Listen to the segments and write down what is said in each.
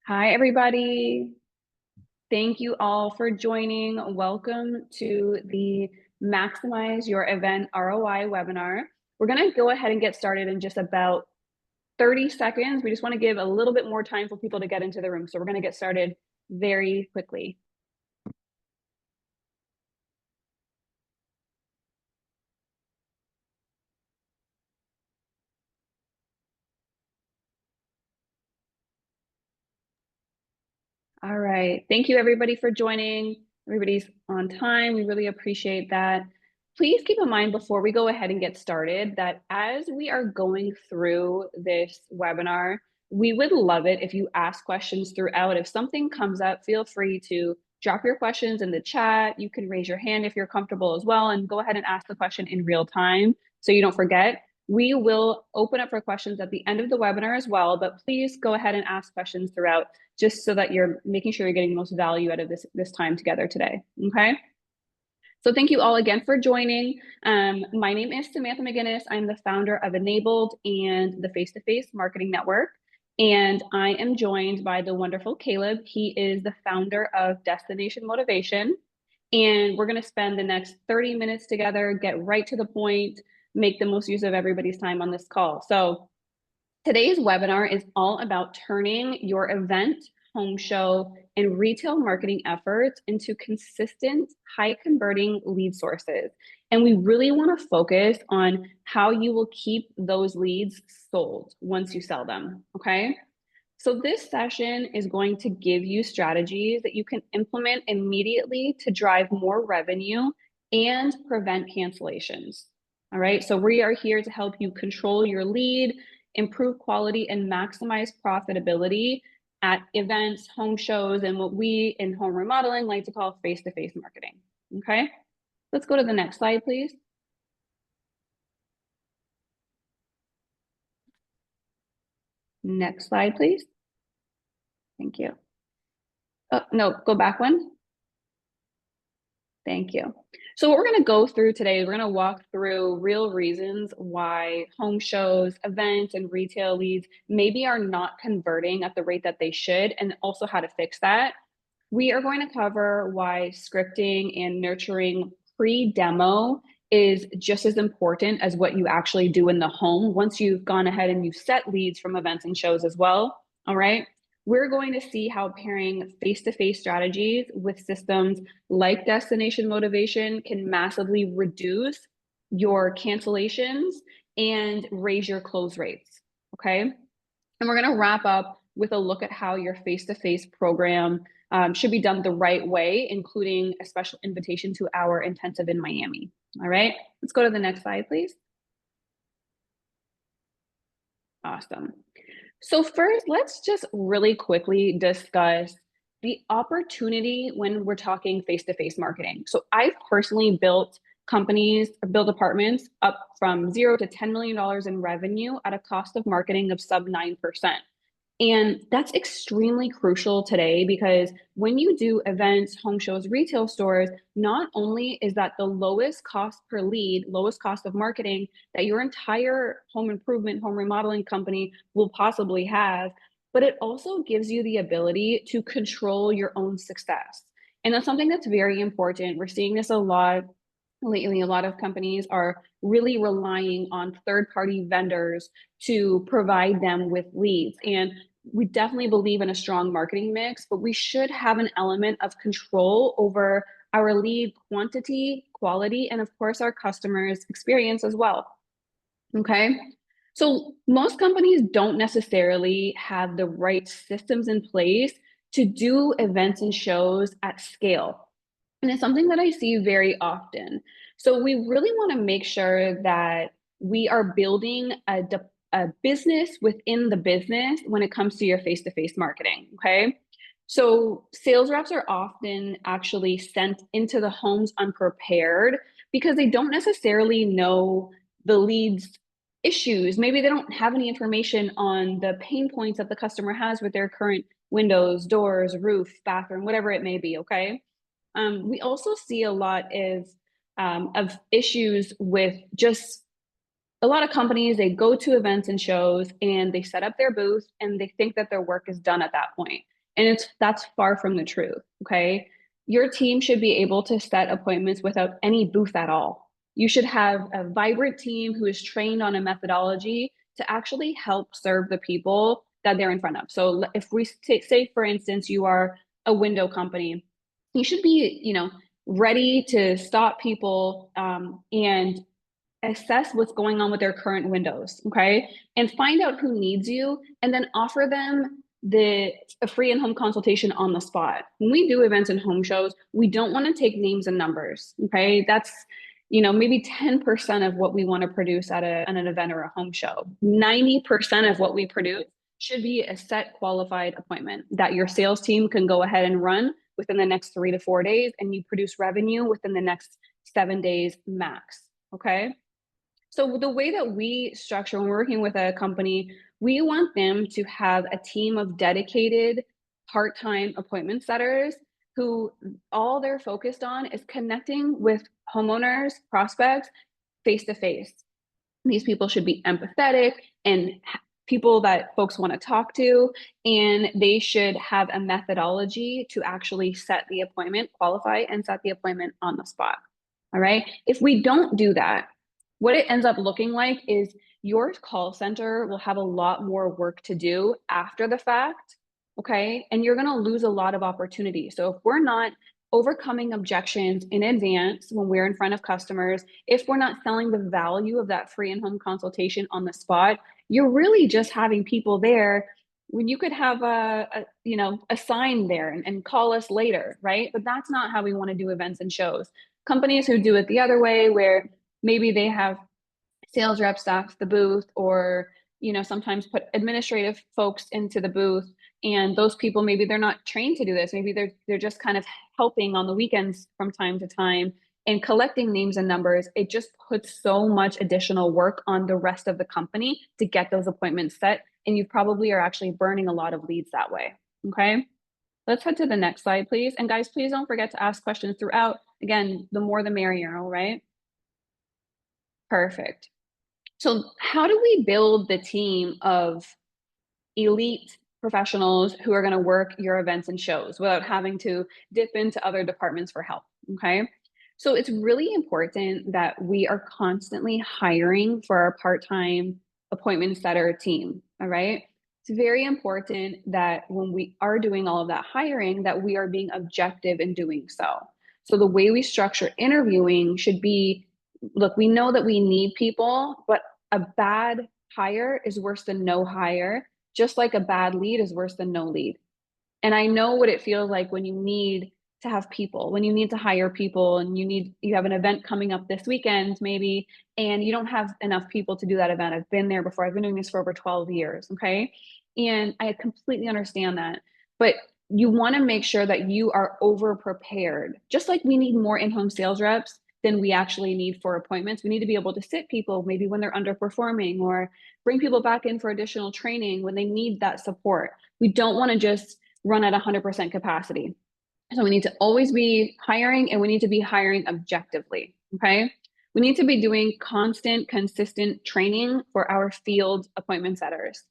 Hi, everybody. Thank you all for joining. Welcome to the Maximize Your Event ROI webinar. We're going to go ahead and get started in just about 30 seconds. We just want to give a little bit more time for people to get into the room. So we're going to get started very quickly. All right. Thank you, everybody, for joining. Everybody's on time. We really appreciate that. Please keep in mind before we go ahead and get started that as we are going through this webinar, we would love it if you ask questions throughout. If something comes up, feel free to drop your questions in the chat. You can raise your hand if you're comfortable as well, and go ahead and ask the question in real time so you don't forget. We will open up for questions at the end of the webinar as well, but please go ahead and ask questions throughout just so that you're making sure you're getting the most value out of this time together today, okay? So thank you all again for joining. My name is Samantha McGinnis. I'm the founder of Enabled and the Face-to-Face Marketing Network. And I am joined by the wonderful Caleb. He is the founder of Destination Motivation. And we're gonna spend the next 30 minutes together, get right to the point, make the most use of everybody's time on this call. So today's webinar is all about turning your event, home show, and retail marketing efforts into consistent, high converting lead sources. And we really want to focus on how you will keep those leads sold once you sell them, okay? So this session is going to give you strategies that you can implement immediately to drive more revenue and prevent cancellations. All right, so we are here to help you control your lead, improve quality, and maximize profitability at events, home shows, and what we in home remodeling like to call face-to-face marketing. Okay, let's go to the next slide, please. Next slide, please. Thank you. Oh, no, go back one. Thank you. So what we're going to go through today, we're going to walk through real reasons why home shows, events, and retail leads maybe are not converting at the rate that they should, and also how to fix that. We are going to cover why scripting and nurturing pre-demo is just as important as what you actually do in the home once you've gone ahead and you've set leads from events and shows as well. All right. We're going to see how pairing face-to-face strategies with systems like Destination Motivation can massively reduce your cancellations and raise your close rates. Okay. And we're going to wrap up with a look at how your face-to-face program should be done the right way, including a special invitation to our intensive in Miami. All right, let's go to the next slide, please. Awesome. So first, let's just really quickly discuss the opportunity when we're talking face-to-face marketing. So I've personally built companies, built apartments up from $0 to $10 million in revenue at a cost of marketing of sub 9%. And that's extremely crucial today because when you do events, home shows, retail stores, not only is that the lowest cost per lead, lowest cost of marketing that your entire home improvement, home remodeling company will possibly have, but it also gives you the ability to control your own success. And that's something that's very important. We're seeing this a lot lately. A lot of companies are really relying on third-party vendors to provide them with leads. And we definitely believe in a strong marketing mix, but we should have an element of control over our lead quantity, quality, and of course our customers' experience as well. Okay. So most companies don't necessarily have the right systems in place to do events and shows at scale. And it's something that I see very often. So we really want to make sure that we are building a business within the business when it comes to your face-to-face marketing, okay? So sales reps are often actually sent into the homes unprepared because they don't necessarily know the leads issues. Maybe they don't have any information on the pain points that the customer has with their current windows, doors, roof, bathroom, whatever it may be, okay? We also see a lot of issues with just a lot of companies. They go to events and shows and they set up their booth and they think that their work is done at that point. And that's far from the truth. Okay. Your team should be able to set appointments without any booth at all. You should have a vibrant team who is trained on a methodology to actually help serve the people that they're in front of. So if we say, for instance, you are a window company, you should be, ready to stop people and assess what's going on with their current windows, okay? And find out who needs you and then offer them a free in-home consultation on the spot. When we do events and home shows, we don't want to take names and numbers, okay? That's maybe 10% of what we want to produce at an event or a home show. 90% of what we produce should be a set qualified appointment that your sales team can go ahead and run within the next 3 to 4 days, and you produce revenue within the next 7 days max, okay? So the way that we structure when we're working with a company, we want them to have a team of dedicated part-time appointment setters who all they're focused on is connecting with homeowners, prospects, face to face. These people should be empathetic and people that folks want to talk to, and they should have a methodology to actually set the appointment, qualify and set the appointment on the spot. All right. If we don't do that, what it ends up looking like is your call center will have a lot more work to do after the fact. Okay. And you're going to lose a lot of opportunity. So if we're not overcoming objections in advance when we're in front of customers, if we're not selling the value of that free in-home consultation on the spot, you're really just having people there when you could have a sign there and call us later, right? But that's not how we want to do events and shows. Companies who do it the other way, where maybe they have sales reps staff the booth, or sometimes put administrative folks into the booth, and those people, maybe they're not trained to do this, maybe they're just kind of helping on the weekends from time to time and collecting names and numbers. It just puts so much additional work on the rest of the company to get those appointments set, and you probably are actually burning a lot of leads that way. Okay, let's head to the next slide, please. And guys, please don't forget to ask questions throughout. Again, the more the merrier. All right, perfect. So how do we build the team of elite professionals who are going to work your events and shows without having to dip into other departments for help? Okay. So it's really important that we are constantly hiring for our part-time appointment setter team. All right. It's very important that when we are doing all of that hiring, that we are being objective in doing so. So the way we structure interviewing should be, look, we know that we need people, but a bad hire is worse than no hire, just like a bad lead is worse than no lead. And I know what it feels like when you need to have people, when you need to hire people, and you have an event coming up this weekend maybe, and you don't have enough people to do that event. I've been there before. I've been doing this for over 12 years, okay? And I completely understand that. But you want to make sure that you are over prepared. Just like we need more in-home sales reps than we actually need for appointments. We need to be able to sit people maybe when they're underperforming, or bring people back in for additional training when they need that support. We don't want to just run at 100% capacity. So we need to always be hiring, and we need to be hiring objectively, okay? We need to be doing constant, consistent training for our field appointment setters.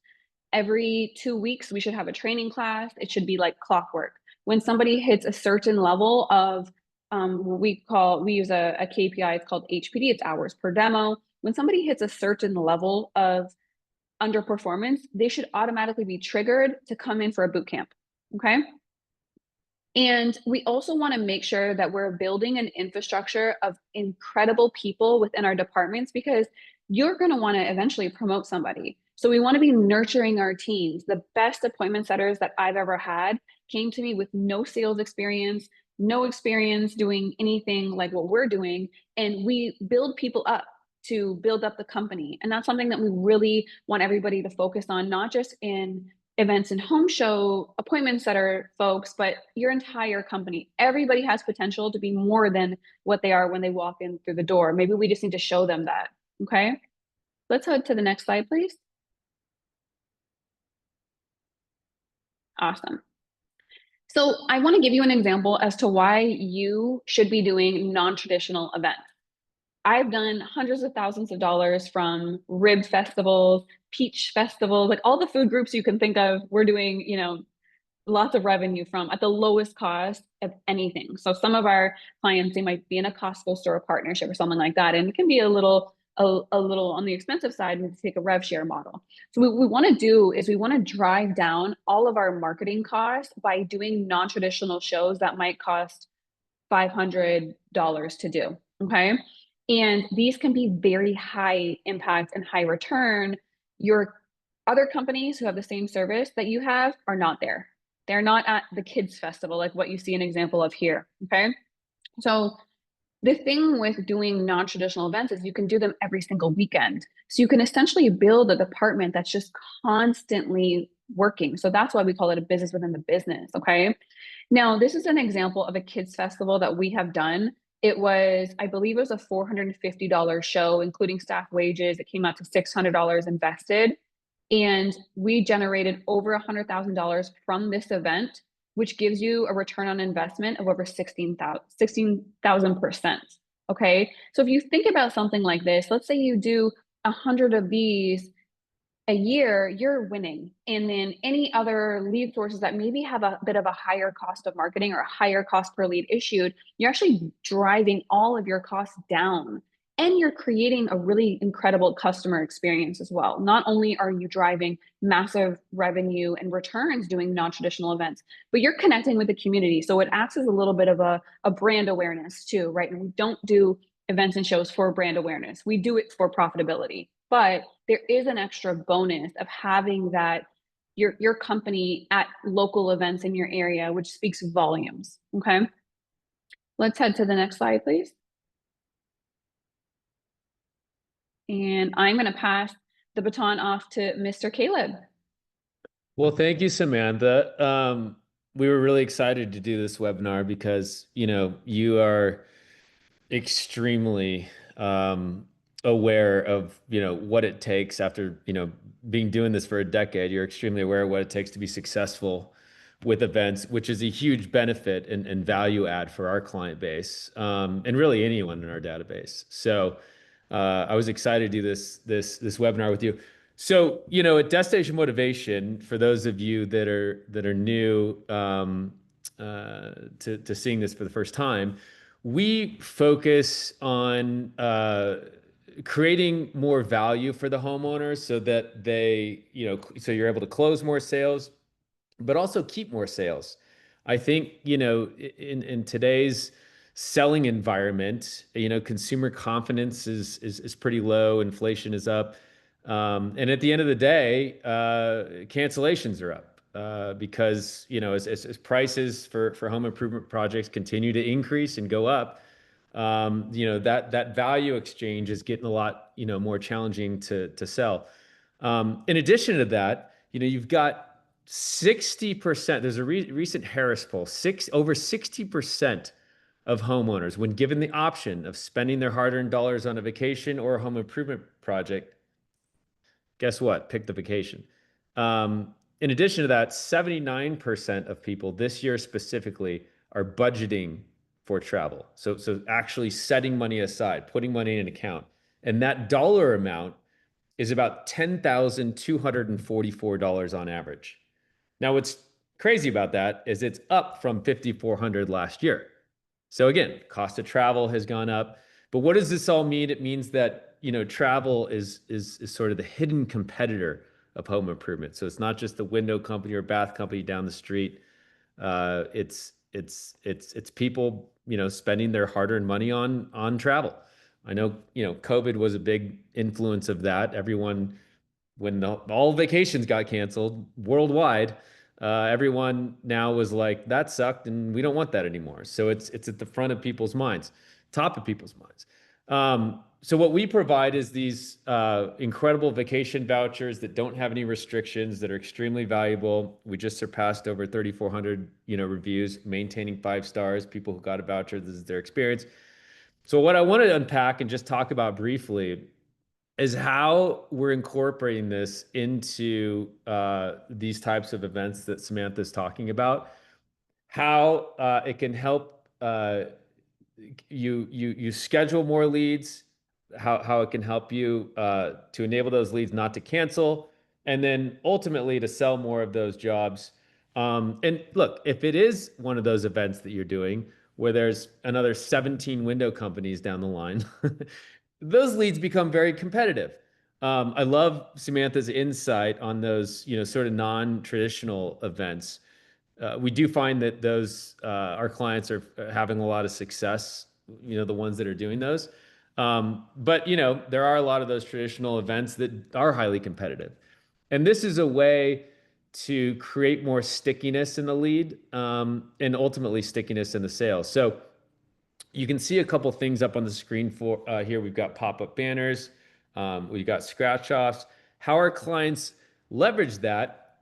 Every 2 weeks, we should have a training class. It should be like clockwork. When somebody hits a certain level of we use a KPI, it's called HPD, it's hours per demo. When somebody hits a certain level of underperformance, they should automatically be triggered to come in for a boot camp, okay? And we also want to make sure that we're building an infrastructure of incredible people within our departments, because you're going to want to eventually promote somebody. So we want to be nurturing our teams. The best appointment setters that I've ever had came to me with no sales experience, no experience doing anything like what we're doing. And we build people up to build up the company. And that's something that we really want everybody to focus on, not just in events and home show appointment setter folks, but your entire company. Everybody has potential to be more than what they are when they walk in through the door. Maybe we just need to show them that. Okay. Let's head to the next slide, please. Awesome. So I want to give you an example as to why you should be doing non-traditional events. I've done hundreds of thousands of dollars from rib festivals, peach festivals, like all the food groups you can think of. We're doing, lots of revenue from at the lowest cost of anything. So some of our clients, they might be in a Costco store partnership or something like that, and it can be a little on the expensive side and take a rev share model. So what we want to do is we want to drive down all of our marketing costs by doing non-traditional shows that might cost $500 to do. Okay. And these can be very high impact and high return. Your other companies who have the same service that you have are not there. They're not at the kids festival, like what you see an example of here. Okay. So the thing with doing non-traditional events is you can do them every single weekend. So you can essentially build a department that's just constantly working. So that's why we call it a business within the business. Okay. Now, this is an example of a kids festival that we have done. It was, I believe it was a $450 show, including staff wages. It came out to $600 invested. And we generated over $100,000 from this event, which gives you a return on investment of over 16,000%. Okay. So if you think about something like this, let's say you do 100 of these a year, you're winning. And then any other lead sources that maybe have a bit of a higher cost of marketing or a higher cost per lead issued, you're actually driving all of your costs down. And you're creating a really incredible customer experience as well. Not only are you driving massive revenue and returns doing non-traditional events, but you're connecting with the community. So it acts as a little bit of a brand awareness too, right? And we don't do events and shows for brand awareness. We do it for profitability. But there is an extra bonus of having that your company at local events in your area, which speaks volumes. Okay. Let's head to the next slide, please. And I'm going to pass the baton off to Mr. Caleb. Well, thank you, Samantha. We were really excited to do this webinar because, you are extremely aware of, what it takes after, being doing this for a decade. You're extremely aware of what it takes to be successful with events, which is a huge benefit and value add for our client base, and really anyone in our database. So I was excited to do this webinar with you. So, at Destination Motivation, for those of you that are new to seeing this for the first time, we focus on creating more value for the homeowners so that so you're able to close more sales, but also keep more sales. I think, in today's selling environment, consumer confidence is pretty low, inflation is up. And at the end of the day, cancellations are up. Because as prices for home improvement projects continue to increase and go up, that value exchange is getting a lot more challenging to sell. In addition to that, you've got 60%. There's a recent Harris poll. Over 60% of homeowners, when given the option of spending their hard-earned dollars on a vacation or a home improvement project, guess what? Pick the vacation. In addition to that, 79% of people this year specifically are budgeting for travel. So actually setting money aside, putting money in an account. And that dollar amount is about $10,244 on average. Now, what's crazy about that is it's up from $5,400 last year. So again, cost of travel has gone up. But what does this all mean? It means that travel is sort of the hidden competitor of home improvement. So it's not just the window company or bath company down the street. It's people spending their hard-earned money on travel. I know COVID was a big influence of that. Everyone, when all vacations got canceled worldwide, everyone now was like, that sucked and we don't want that anymore. So it's at the front of people's minds, top of people's minds. So what we provide is these incredible vacation vouchers that don't have any restrictions, that are extremely valuable. We just surpassed over 3,400 reviews, maintaining 5 stars. People who got a voucher, this is their experience. So what I want to unpack and just talk about briefly is how we're incorporating this into these types of events that Samantha is talking about, how it can help you schedule more leads, how it can help you to enable those leads not to cancel, and then ultimately to sell more of those jobs And look, if it is one of those events that you're doing where there's another 17 window companies down the line, those leads become very competitive. I love Samantha's insight on those, sort of non-traditional events. We do find that those our clients are having a lot of success. The ones that are doing those. But there are a lot of those traditional events that are highly competitive, and this is a way to create more stickiness in the lead, and ultimately stickiness in the sale. So you can see a couple things up on the screen for here. We've got pop-up banners, we've got scratch offs. How our clients leverage that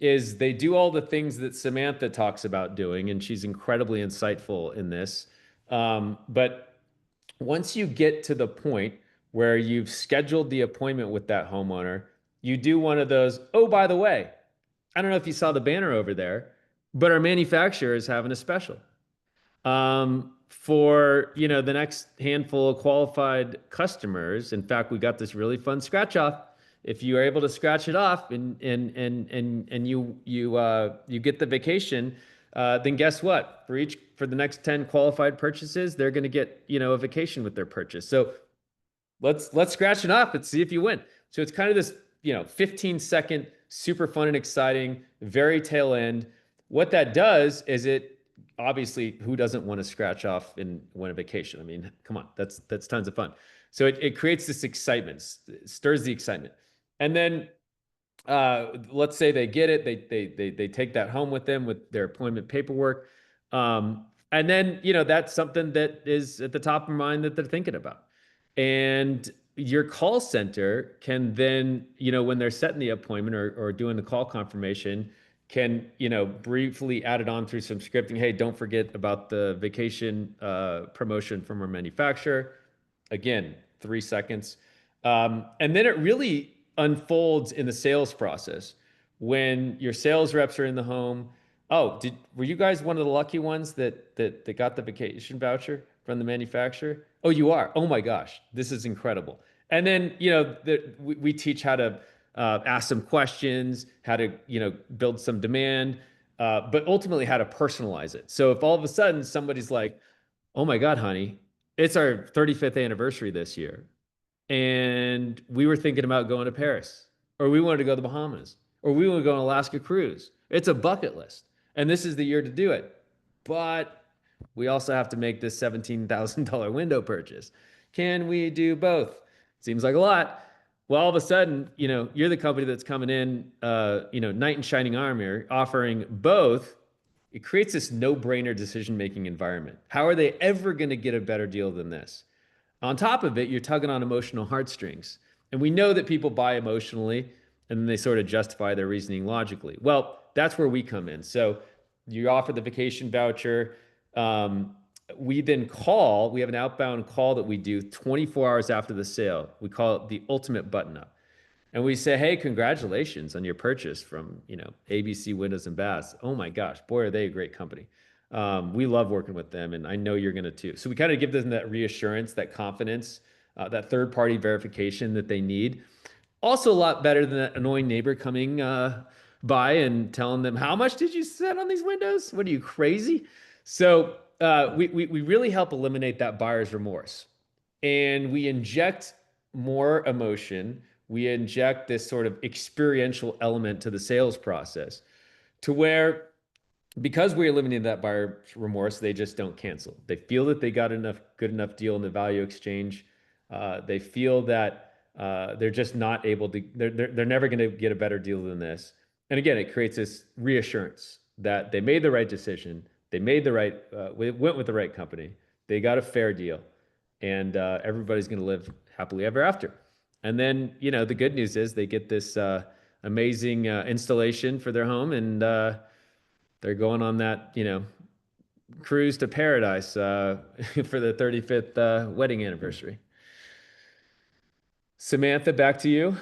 is they do all the things that Samantha talks about doing, and she's incredibly insightful in this. But once you get to the point where you've scheduled the appointment with that homeowner, you do one of those, oh, by the way, I don't know if you saw the banner over there, but our manufacturer is having a special for the next handful of qualified customers. In fact, we got this really fun scratch off. If you are able to scratch it off and you get the vacation, then guess what? For the next 10 qualified purchases, they're going to get a vacation with their purchase. So let's scratch it off and see if you win. So it's kind of this 15-second super fun and exciting, very tail end. What that does is it obviously, who doesn't want to scratch off and win a vacation? I mean, come on, that's tons of fun. So it creates this excitement, stirs the excitement, and then let's say they get it, they take that home with them with their appointment paperwork, and then that's something that is at the top of mind that they're thinking about, and your call center can then when they're setting the appointment or doing the call confirmation can briefly add it on through some scripting. Hey, don't forget about the vacation promotion from our manufacturer. Again, 3 seconds. And then it really unfolds in the sales process when your sales reps are in the home. Oh, were you guys one of the lucky ones that got the vacation voucher from the manufacturer? Oh, you are. Oh my gosh, this is incredible. And then we teach how to ask some questions, how to build some demand, but ultimately how to personalize it. So if all of a sudden somebody's like, "Oh my God, honey, it's our 35th anniversary this year, and we were thinking about going to Paris, or we wanted to go to the Bahamas, or we want to go on an Alaska cruise. It's a bucket list, and this is the year to do it. But we also have to make this $17,000 window purchase. Can we do both? Seems like a lot. Well, all of a sudden, you're the company that's coming in, knight in shining armor, offering both. It creates this no-brainer decision-making environment. How are they ever going to get a better deal than this? On top of it, you're tugging on emotional heartstrings. And we know that people buy emotionally and then they sort of justify their reasoning logically. Well, that's where we come in. So you offer the vacation voucher. We then we have an outbound call that we do 24 hours after the sale. We call it the ultimate button up. And we say, hey, congratulations on your purchase from, ABC Windows and Baths. Oh my gosh, boy, are they a great company. We love working with them, and I know you're going to too. So we kind of give them that reassurance, that confidence, that third-party verification that they need. Also, a lot better than that annoying neighbor coming by and telling them, how much did you spend on these windows? What are you, crazy? So we really help eliminate that buyer's remorse. And we inject more emotion. We inject this sort of experiential element to the sales process to where, because we eliminated that buyer remorse, they just don't cancel. They feel that they got good enough deal in the value exchange. They feel that they're just not able to. They're never going to get a better deal than this. And again, it creates this reassurance that they made the right decision. They made the right. Went with the right company. They got a fair deal, and everybody's going to live happily ever after. And then the good news is they get this amazing installation for their home, and they're going on that, cruise to paradise for the 35th wedding anniversary. Samantha, back to you.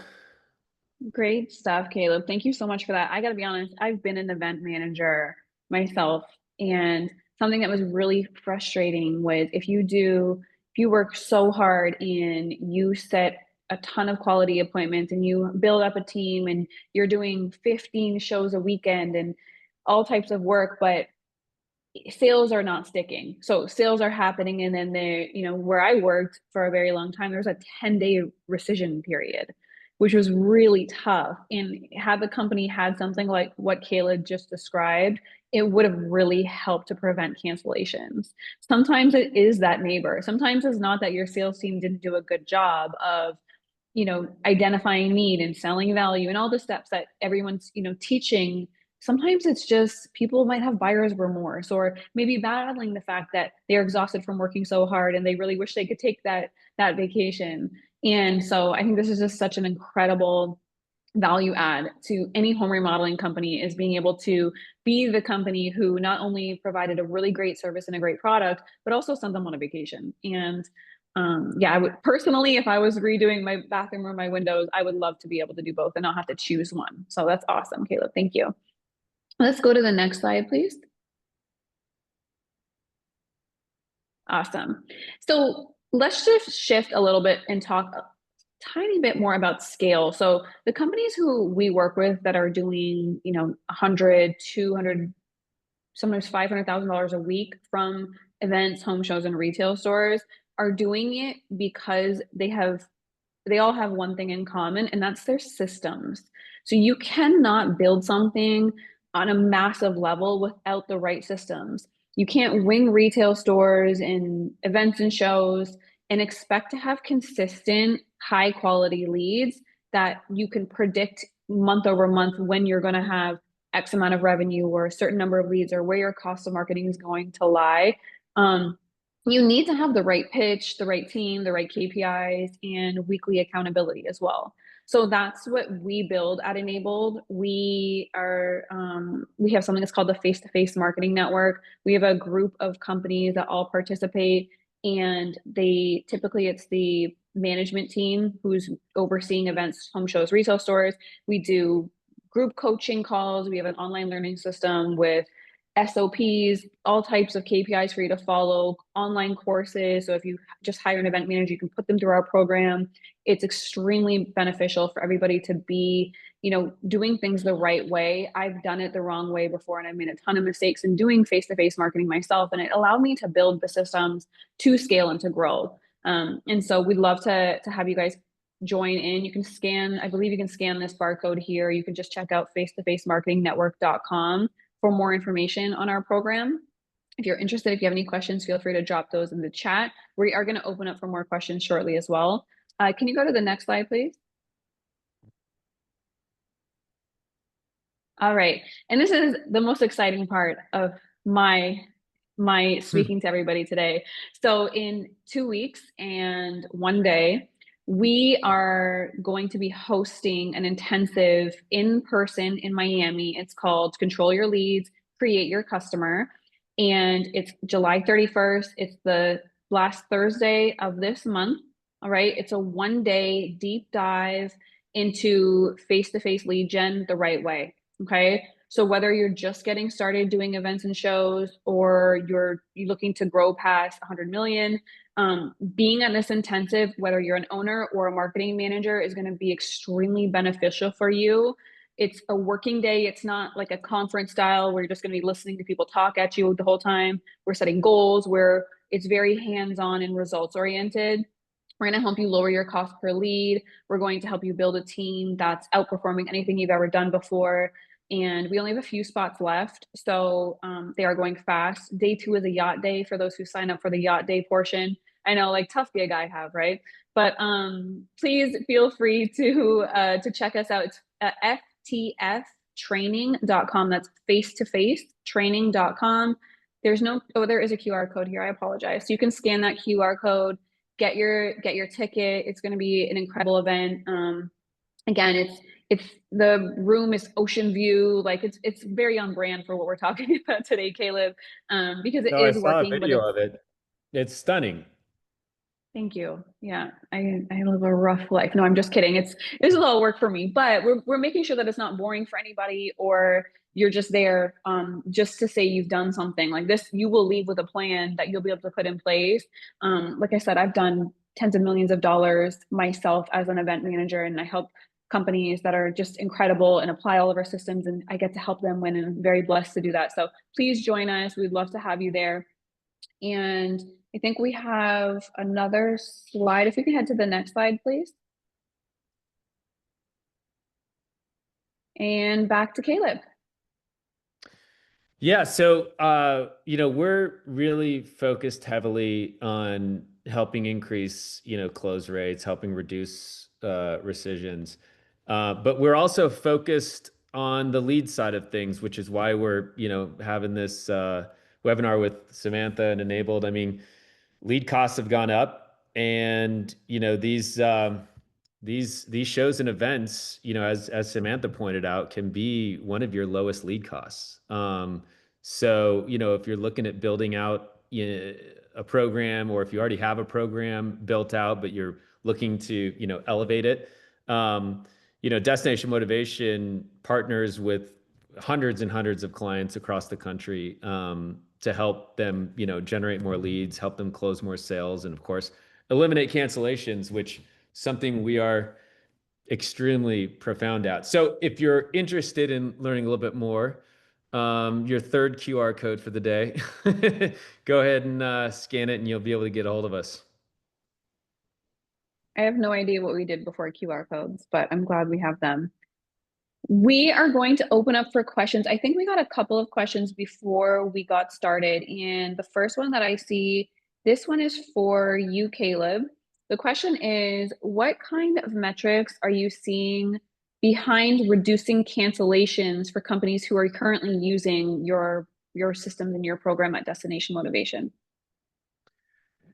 Great stuff, Caleb. Thank you so much for that. I got to be honest, I've been an event manager myself, and something that was really frustrating was if you work so hard and you set a ton of quality appointments and you build up a team and you're doing 15 shows a weekend and all types of work, but sales are not sticking. So sales are happening, and then they, where I worked for a very long time, there was a 10-day rescission period, which was really tough. And had the company had something like what Kayla just described, it would have really helped to prevent cancellations. Sometimes it is that neighbor. Sometimes it's not that your sales team didn't do a good job of identifying need and selling value and all the steps that everyone's, teaching. Sometimes it's just people might have buyer's remorse or maybe battling the fact that they're exhausted from working so hard and they really wish they could take that vacation. And so I think this is just such an incredible value add to any home remodeling company, is being able to be the company who not only provided a really great service and a great product, but also sent them on a vacation. And yeah, I would personally, if I was redoing my bathroom or my windows, I would love to be able to do both and not have to choose one. So that's awesome, Caleb. Thank you. Let's go to the next slide, please. Awesome. So let's just shift a little bit and talk a tiny bit more about scale. So the companies who we work with that are doing, 100, 200, sometimes $500,000 a week from events, home shows, and retail stores are doing it because they all have one thing in common, and that's their systems. So you cannot build something on a massive level without the right systems. You can't wing retail stores and events and shows and expect to have consistent, high quality leads that you can predict month over month when you're going to have X amount of revenue or a certain number of leads or where your cost of marketing is going to lie. You need to have the right pitch, the right team, the right KPIs, and weekly accountability as well. So that's what we build at Enabled. We have something that's called the Face-to-Face Marketing Network. We have a group of companies that all participate, and it's the management team who's overseeing events, home shows, retail stores. We do group coaching calls. We have an online learning system with SOPs, all types of KPIs for you to follow, online courses. So if you just hire an event manager, you can put them through our program. It's extremely beneficial for everybody to be, doing things the right way. I've done it the wrong way before, and I've made a ton of mistakes in doing face-to-face marketing myself. And it allowed me to build the systems to scale and to grow. And so we'd love to have you guys join in. You can scan, I believe you can scan this barcode here. You can just check out face-to-facemarketingnetwork.com for more information on our program. If you're interested, if you have any questions, feel free to drop those in the chat. We are going to open up for more questions shortly as well. Can you go to the next slide, please? All right. And this is the most exciting part of my speaking to everybody today. So in 2 weeks and 1 day, we are going to be hosting an intensive in person in Miami. It's called Control Your Leads, Create Your Customer. And it's July 31st. It's the last Thursday of this month. All right. It's a 1 day deep dive into face-to-face lead gen the right way. Okay. So whether you're just getting started doing events and shows, or you're looking to grow past 100 million, being at this intensive, whether you're an owner or a marketing manager, is going to be extremely beneficial for you. It's a working day. It's not like a conference style where you're just going to be listening to people talk at you the whole time. We're setting goals where it's very hands-on and results oriented. We're going to help you lower your cost per lead. We're going to help you build a team that's outperforming anything you've ever done before. And we only have a few spots left, so they are going fast. Day 2 is a yacht day for those who sign up for the yacht day portion. I know, like, tough gig I have, right? But please feel free to check us out. It's ftftraining.com. That's face-to-face training.com. There is a QR code here. I apologize. So you can scan that QR code, get your ticket. It's going to be an incredible event. Again, it's the room is ocean view, like it's very on brand for what we're talking about today, Caleb, because it No, I is saw a working, but video of it. It's stunning. thank you. Yeah, I live a rough life. No, I'm just kidding. It's a lot of work for me, but we're making sure that it's not boring for anybody, or you're just there just to say you've done something like this. You will leave with a plan that you'll be able to put in place. Like I said, I've done tens of millions of dollars myself as an event manager, and I help companies that are just incredible and apply all of our systems, and I get to help them win, and I'm very blessed to do that. So please join us. We'd love to have you there. And I think we have another slide. If we can head to the next slide, please. And back to Caleb. Yeah, so we're really focused heavily on helping increase, close rates, helping reduce rescissions. But we're also focused on the lead side of things, which is why we're, having this webinar with Samantha and Enabled. I mean, lead costs have gone up, and these shows and events, as Samantha pointed out, can be one of your lowest lead costs. So if you're looking at building out a program, or if you already have a program built out but you're looking to elevate it, Destination Motivation partners with hundreds and hundreds of clients across the country, to help them, generate more leads, help them close more sales, and of course, eliminate cancellations, which something we are extremely profound at. So if you're interested in learning a little bit more, your third QR code for the day, go ahead and scan it and you'll be able to get a hold of us. I have no idea what we did before QR codes, but I'm glad we have them. We are going to open up for questions. I think we got a couple of questions before we got started. And the first one that I see, this one is for you, Caleb. The question is, what kind of metrics are you seeing behind reducing cancellations for companies who are currently using your systems and your program at Destination Motivation?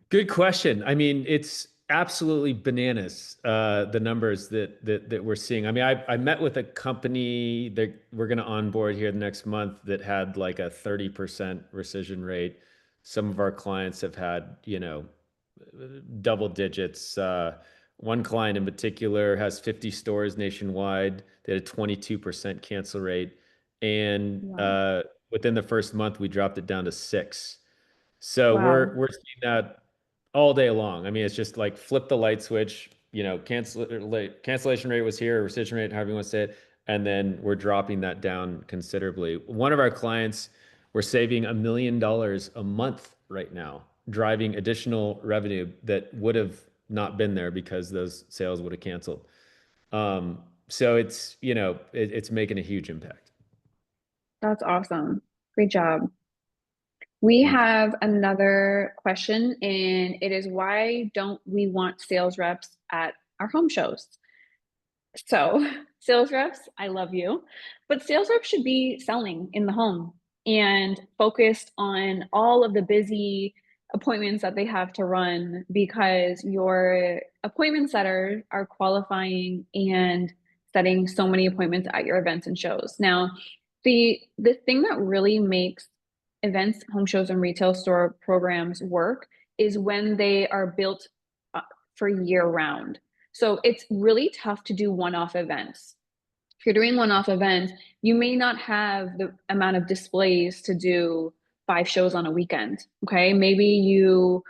Good question. I mean, it's absolutely bananas, the numbers that we're seeing. I mean, I met with a company that we're going to onboard here the next month that had like a 30% rescission rate. Some of our clients have had, double digits. One client in particular has 50 stores nationwide. They had a 22% cancel rate. And Wow. within the first month, we dropped it down to 6. So Wow. we're seeing that all day long. I mean, it's just like flip the light switch, cancellation rate was here, or rescission rate, however you want to say it, and then we're dropping that down considerably. One of our clients, we're saving $1 million a month right now, driving additional revenue that would have not been there because those sales would have canceled. So it's making a huge impact. That's awesome. Great job. We Thank you. have another question, and it is, why don't we want sales reps at our home shows? So, sales reps, I love you, but sales reps should be selling in the home and focused on all of the busy appointments that they have to run, because your appointment setters are qualifying and setting so many appointments at your events and shows. Now, the thing that really makes events, home shows, and retail store programs work is when they are built for year round. So it's really tough to do one-off events. If you're doing one-off events, you may not have the amount of displays to do 5 shows on a weekend. Okay, maybe you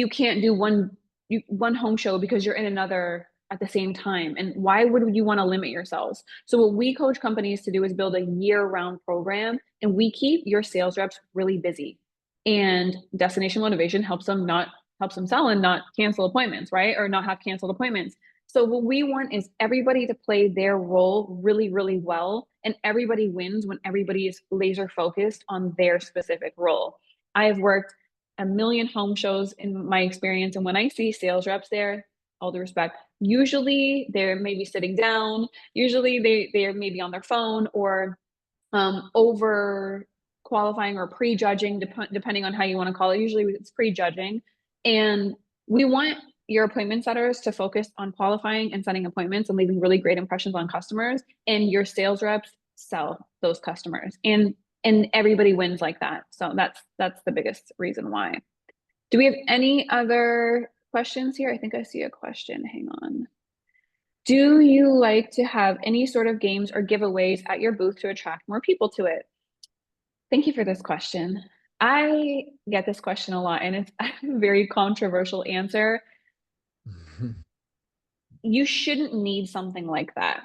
can't do one home show because you're in another at the same time. And why would you want to limit yourselves? So what we coach companies to do is build a year-round program, and we keep your sales reps really busy. And Destination Motivation helps them sell and not cancel appointments, right? Or not have canceled appointments. So what we want is everybody to play their role really, really well. And everybody wins when everybody is laser focused on their specific role. I have worked a million home shows in my experience. And when I see sales reps there, all due respect, usually they're maybe sitting down, usually they're maybe on their phone, or over qualifying or prejudging, depending on how you want to call it. Usually it's prejudging. And we want your appointment setters to focus on qualifying and setting appointments and leaving really great impressions on customers, and your sales reps sell those customers, and everybody wins like that. So that's the biggest reason why. Do we have any other questions here? I think I see a question. Hang on. Do you like to have any sort of games or giveaways at your booth to attract more people to it? Thank you for this question. I get this question a lot, and it's a very controversial answer. you shouldn't need something like that.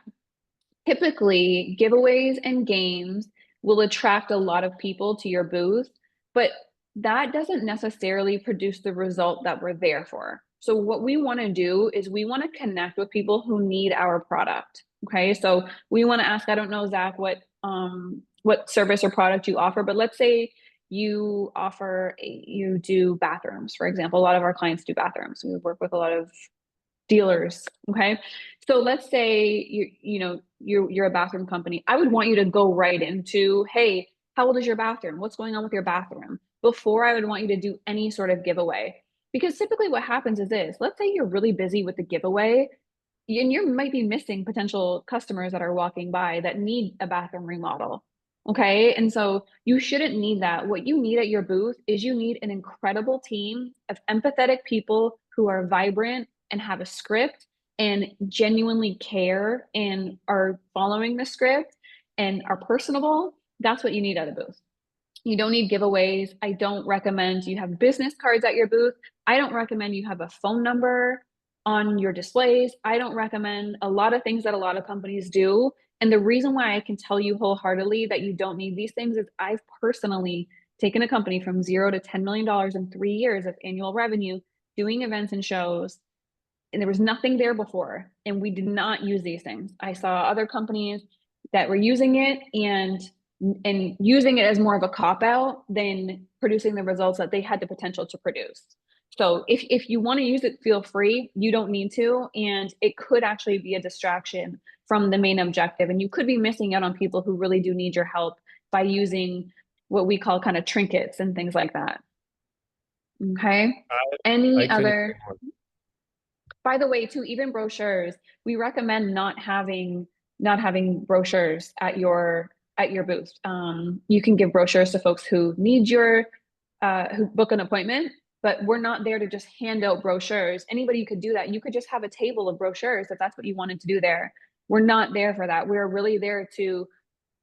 Typically, giveaways and games will attract a lot of people to your booth, but that doesn't necessarily produce the result that we're there for. So what we want to do is we want to connect with people who need our product. Okay. So we want to ask, I don't know, Zach, what service or product you offer, but let's say you do bathrooms, for example. A lot of our clients do bathrooms. We work with a lot of dealers. Okay. So let's say you're a bathroom company. I would want you to go right into, hey, how old is your bathroom? What's going on with your bathroom? Before I would want you to do any sort of giveaway. Because typically what happens is this, let's say you're really busy with the giveaway and you might be missing potential customers that are walking by that need a bathroom remodel. Okay. And so you shouldn't need that. What you need at your booth is you need an incredible team of empathetic people who are vibrant and have a script and genuinely care and are following the script and are personable. That's what you need at a booth. You don't need giveaways. I don't recommend you have business cards at your booth. I don't recommend you have a phone number on your displays. I don't recommend a lot of things that a lot of companies do. And the reason why I can tell you wholeheartedly that you don't need these things is I've personally taken a company from $0 to $10 million in 3 years of annual revenue doing events and shows, and there was nothing there before, and we did not use these things. I saw other companies that were using it and using it as more of a cop out than producing the results that they had the potential to produce. So if you want to use it, feel free. You don't need to, and it could actually be a distraction from the main objective, and you could be missing out on people who really do need your help by using what we call kind of trinkets and things like that. Okay. I Any couldn't agree other more. By the way, too, even brochures, we recommend not having brochures at your booth. You can give brochures to folks who need who book an appointment, but we're not there to just hand out brochures. Anybody could do that. You could just have a table of brochures if that's what you wanted to do there. We're not there for that. We're really there to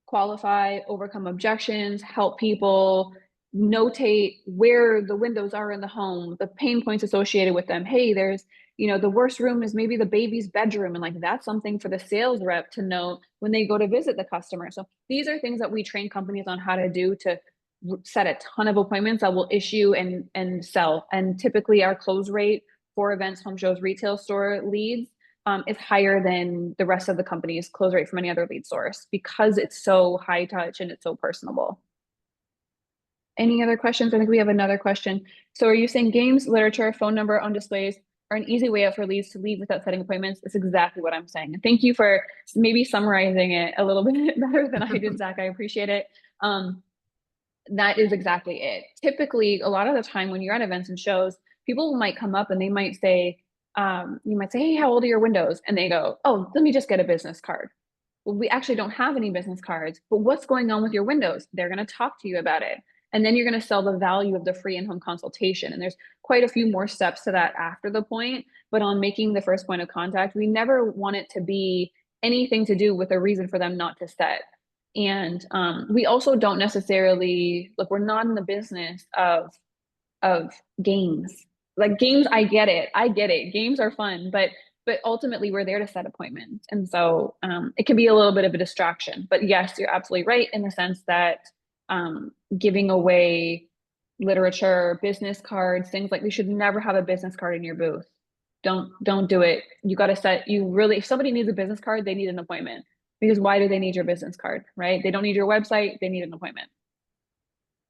qualify, overcome objections, help people, notate where the windows are in the home, the pain points associated with them. Hey, the worst room is maybe the baby's bedroom. And like that's something for the sales rep to know when they go to visit the customer. So these are things that we train companies on how to do to set a ton of appointments that will issue and sell. And typically our close rate for events, home shows, retail store leads is higher than the rest of the company's close rate from any other lead source because it's so high touch and it's so personable. Any other questions? I think we have another question. So are you saying games, literature, phone number on displays are an easy way out for leads to leave without setting appointments? It's exactly what I'm saying. And thank you for maybe summarizing it a little bit better than I did, Zach. I appreciate it. That is exactly it. Typically, a lot of the time when you're at events and shows, people might come up and they might say, you might say, hey, how old are your windows? And they go, oh, let me just get a business card. Well, we actually don't have any business cards, but what's going on with your windows? They're going to talk to you about it. And then you're going to sell the value of the free in-home consultation. And there's quite a few more steps to that after the point. But on making the first point of contact, we never want it to be anything to do with a reason for them not to set. And we also don't necessarily, look, we're not in the business of games. Like games, I get it. I get it. Games are fun, but ultimately we're there to set appointments. And so it can be a little bit of a distraction. But yes, you're absolutely right in the sense that giving away literature, business cards, things like we should never have a business card in your booth. Don't do it. You got to if somebody needs a business card, they need an appointment. Because why do they need your business card, right? They don't need your website, they need an appointment.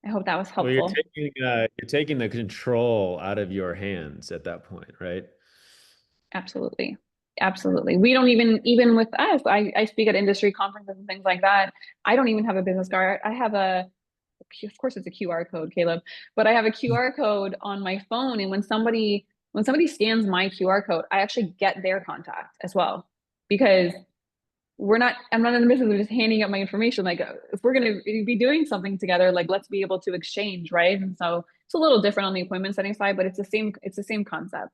I hope that was Well, helpful. you're taking the control out of your hands at that point, right? Absolutely. Absolutely. We don't even with us, I speak at industry conferences and things like that. I don't even have a business card. Of course it's a QR code, Caleb, but I have a QR code on my phone. And when somebody scans my QR code, I actually get their contact as well. Because I'm not in the business of just handing out my information. Like if we're going to be doing something together, like let's be able to exchange, right? And so it's a little different on the appointment setting side, but it's the same concept.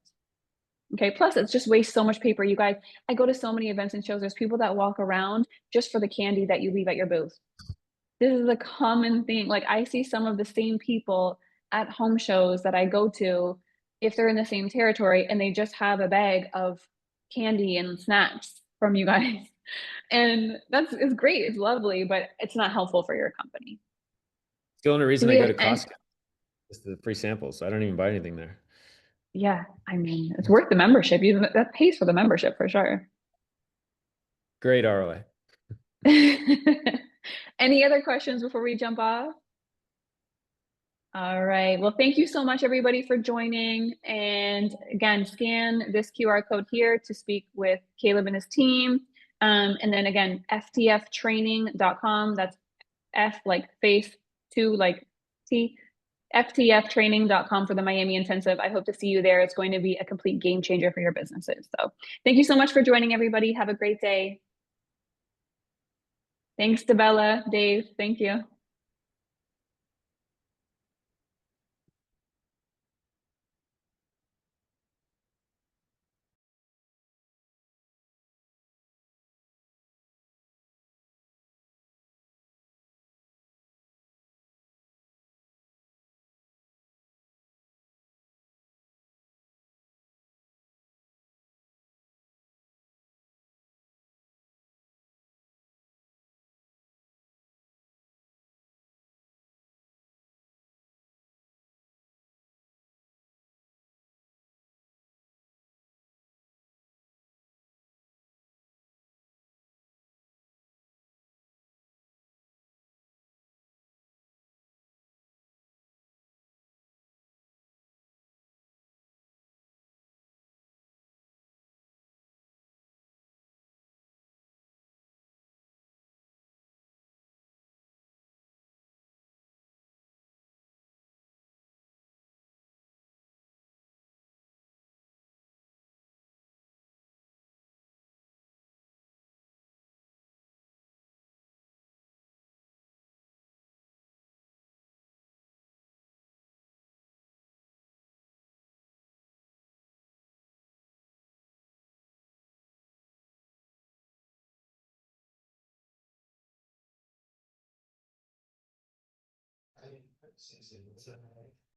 Okay. Plus, it's just wastes so much paper. You guys, I go to so many events and shows. There's people that walk around just for the candy that you leave at your booth. This is a common thing. Like I see some of the same people at home shows that I go to if they're in the same territory and they just have a bag of candy and snacks from you guys. And it's great, it's lovely, but it's not helpful for your company. It's the only Do reason I we go have to any, Costco is the free samples. I don't even buy anything there. yeah, I mean, it's worth the membership. Even that pays for the membership for sure. Great ROI. Any other questions before we jump off? All right. Well, thank you so much, everybody, for joining. And again, scan this QR code here to speak with Caleb and his team. And then again, ftftraining.com. That's F like face, two like T, ftftraining.com for the Miami Intensive. I hope to see you there. It's going to be a complete game changer for your businesses. So thank you so much for joining, everybody. Have a great day. Thanks to Bella, Dave. Thank you.